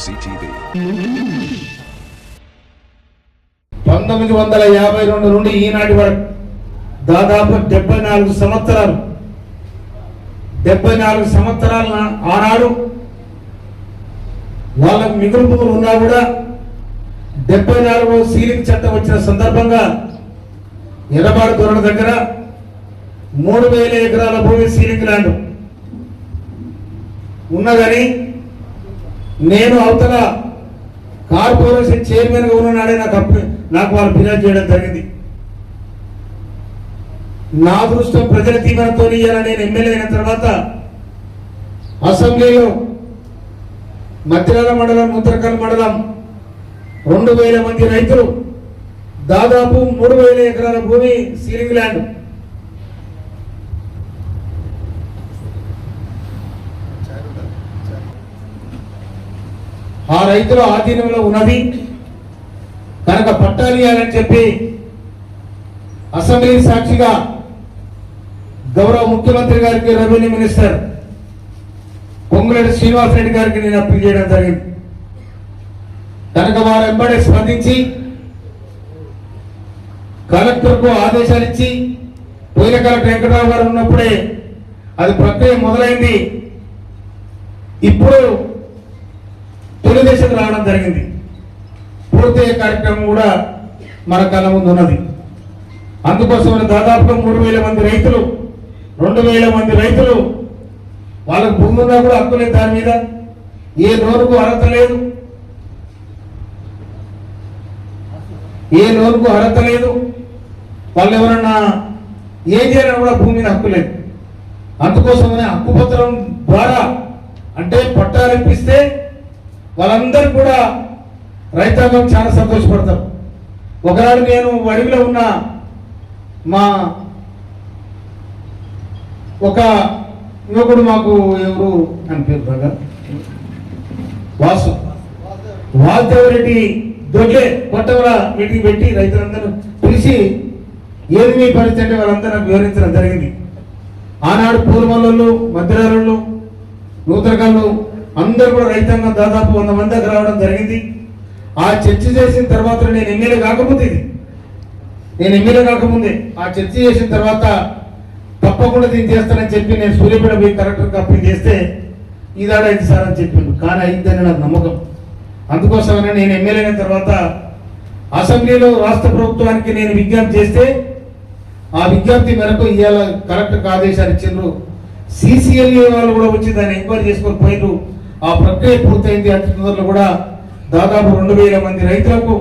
CTV. 1952 నుండి ఈనాటి వరకు దాదాపు 74 సంవత్సరాలు. 74 సంవత్సరాల ఆనాడు వాళ్ళకు మిగులు భూములు ఉన్నా కూడా 74వ సీలింగ్ చట్టం వచ్చిన సందర్భంగా ఎర్రబాడు దొరల దగ్గర 3000 ఎకరాల భూమి సీలింగ్ ల్యాండ్ ఉన్నదని నేను అవతల కార్పొరేషన్ చైర్మన్ గా ఉన్నాడే నాకు వాళ్ళు ఫిర్యాదు చేయడం జరిగింది. నా దృష్టం ప్రజల తీవ్రతో నేను ఎమ్మెల్యే అయిన తర్వాత అసెంబ్లీలో మధ్యరాల మండలం నూతనకల్ మండలం 2000 మంది రైతులు దాదాపు 3000 ఎకరాల భూమి సీలింగ్ ల్యాండ్ ఆ రైతుల ఆధీనంలో ఉన్నది కనుక పట్టాలు ఇవ్వాలని చెప్పి అసెంబ్లీ సాక్షిగా గౌరవ ముఖ్యమంత్రి గారికి, రెవెన్యూ మినిస్టర్ పొంగులేటి శ్రీనివాసరెడ్డి గారికి నేను అప్పీల్ చేయడం జరిగింది. కనుక వారు వెంబడే స్పందించి కలెక్టర్కు ఆదేశాలు ఇచ్చి, పోయిన కలెక్టర్ వెంకటరావు గారు ఉన్నప్పుడే అది ప్రక్రియ మొదలైంది. ఇప్పుడు తెలుగుదేశం రావడం జరిగింది. పూర్తయ్యే కార్యక్రమం కూడా మన కళ్ళ ముందు ఉన్నది. అందుకోసం దాదాపుగా 3000 మంది రైతులు, 2000 మంది రైతులు వాళ్ళకు భూమి ఉన్నా కూడా హక్కు లేదు, దాని మీద ఏ లోనుకు అర్హత లేదు, వాళ్ళు ఎవరన్నా ఏం చేయాలని కూడా భూమి మీద హక్కు లేదు. అందుకోసమనే హక్కుపత్రం ద్వారా అంటే పట్టాలు ఇప్పిస్తే వాళ్ళందరూ కూడా రైతాంగం చాలా సంతోషపడతారు. ఒకనాడు నేను అడవిలో ఉన్న మా ఒక యువకుడు, మాకు ఎవరు అని పేరు బాగా వాసుదేవరెడ్డి దొడ్లే కొట్టవల మీటింగ్ పెట్టి రైతులందరూ పిలిచి ఏది మీ పరిస్థితి అంటే వాళ్ళందరూ నాకు వివరించడం జరిగింది. ఆనాడు పూర్వలు, మధ్యరాలు, నూతనకల్లు అందరూ కూడా రైతాంగం దాదాపు 100 మంది దగ్గర రావడం జరిగింది. ఆ చర్చ చేసిన తర్వాత నేను ఎమ్మెల్యే కాకముందే ఆ చర్చ చేసిన తర్వాత తప్పకుండా దీన్ని చేస్తానని చెప్పి నేను సూర్యాపేట పోయి కలెక్టర్కి అప్పీల్ చేస్తే ఇదాడ అయింది సార్ అని చెప్పిండు. కానీ అయిందని నాకు నమ్మకం. అందుకోసమనే నేను ఎమ్మెల్యే అయిన తర్వాత అసెంబ్లీలో రాష్ట్ర ప్రభుత్వానికి నేను విజ్ఞప్తి చేస్తే ఆ విజ్ఞప్తి మేరకు ఇవాళ కలెక్టర్కి ఆదేశాలు ఇచ్చిండ్రు. CCLA వాళ్ళు కూడా వచ్చి దాన్ని ఎంక్వైరీ చేసుకొని పోయిరు. ఆ ప్రక్రియ పూర్తయింది. అతి తొందరలో కూడా దాదాపు 2000 మంది రైతులకు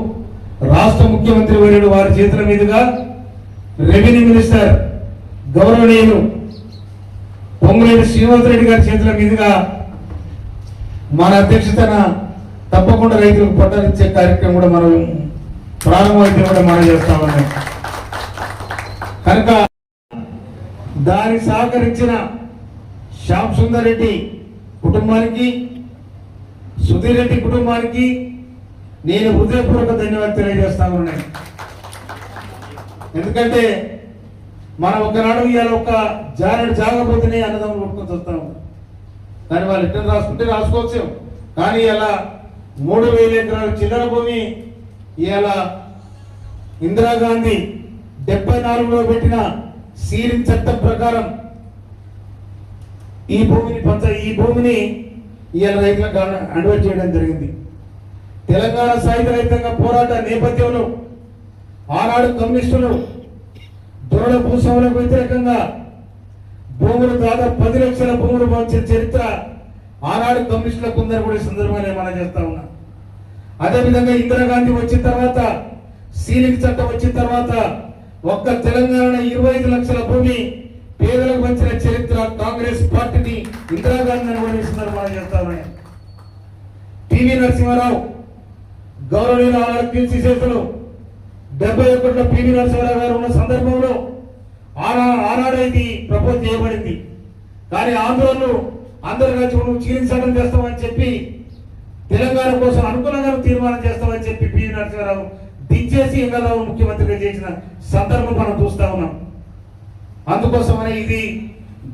రాష్ట్ర ముఖ్యమంత్రి వర్యుడు వారి చేతుల మీదుగా, రెవెన్యూ మినిస్టర్ గౌరవనీయులు పొంగులేటి శ్రీనివాసరెడ్డి గారి చేతుల మీదుగా మన అధ్యక్షతన తప్పకుండా రైతులకు పట్టాలు ఇచ్చే కార్యక్రమం కూడా మనం ప్రారంభమైతే కూడా మనం చేస్తామని కనుక దానికి సహకరించిన శ్యామ్ సుందర్ రెడ్డి కుటుంబానికి, సుధీర్ రెడ్డి కుటుంబానికి నేను హృదయపూర్వక ధన్యవాదాలు తెలియజేస్తా ఉన్నాను. ఎందుకంటే మనం ఒకనాడు ఇవాళ ఒక జాగపోతేనే అన్నదమ్ములు కొట్టుకొని వస్తాము. కానీ వాళ్ళు ఎక్కడ రాసుకుంటే రాసుకోవచ్చు. కానీ ఇలా 3000 ఎకరాల చిల్లర భూమి ఇవాళ ఇందిరాగాంధీ 74లో పెట్టిన సీలింగ్ చట్టం ప్రకారం ఈ భూమిని ఇవాళ రైతులకు అడ్వైజ్ చేయడం జరిగింది. తెలంగాణ సాయుధ రైతాంగ పోరాట నేపథ్యంలో ఆనాడు కమ్యూనిస్టులు దొరల భూస్వాములకు వ్యతిరేకంగా భూములు దాదాపు 10 లక్షల భూములు పంచిన చరిత్ర ఆనాడు కమ్యూనిస్టులకు ఉందని కూడా సందర్భంగా మనం చేస్తా ఉన్నా. అదేవిధంగా ఇందిరాగాంధీ వచ్చిన తర్వాత, సీలింగ్ చట్టం వచ్చిన తర్వాత ఒక్క తెలంగాణ 25 లక్షల భూమి పేదలకు పంచిన చరిత్ర కాంగ్రెస్ పార్టీని, ఇందిరాగాంధీ అని కూడా సందర్భంగా చేస్తా ఉన్నాయి. పివి నరసింహారావు గౌరవనీయులు ఆనాడు పిలిచి చేతులు 71లో పివి నరసింహారావు గారు ఉన్న సందర్భంలో ఆనాడు ఇది ప్రపోజ్ చేయబడింది. కానీ ఆంధ్రోళ్ళు అందరూ కలిసి నువ్వు చీలింగ్ చట్టం చేస్తామని చెప్పి, తెలంగాణ కోసం అనుకూలంగా తీర్మానం చేస్తామని చెప్పి పివి నరసింహారావు దించేసి ఎంగళరావు ముఖ్యమంత్రిగా చేసిన సందర్భం మనం చూస్తా ఉన్నాం. అందుకోసమనే ఇది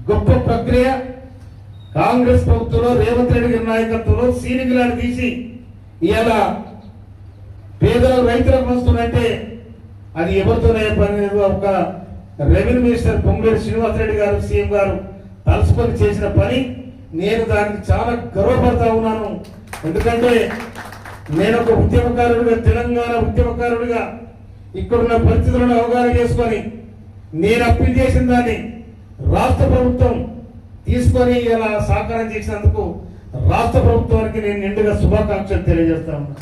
గొప్ప ప్రక్రియ. కాంగ్రెస్ ప్రభుత్వంలో రేవంత్ రెడ్డి గారి నాయకత్వంలో సీలింగ్ ల్యాండ్ తీసి ఇవాళ పేదలకు రైతులకు వస్తుందంటే అది ఎవరితోనే పని లేదు. ఒక రెవెన్యూ మినిస్టర్ పొంగులేటి శ్రీనివాసరెడ్డి గారు సీఎం గారు తలుసుకొని చేసిన పని నేను దానికి చాలా గర్వపడతా ఉన్నాను. ఎందుకంటే నేను ఒక ఉద్యమకారుడిగా, తెలంగాణ ఉద్యమకారుడిగా ఇక్కడున్న పరిస్థితులను అవగాహన చేసుకొని నేను అప్పీల్ చేసిన దాన్ని రాష్ట్ర ప్రభుత్వం తీసుకొని ఇలా సహకారం చేసినందుకు రాష్ట్ర ప్రభుత్వానికి నేను నిండుగా శుభాకాంక్షలు తెలియజేస్తా ఉన్నా.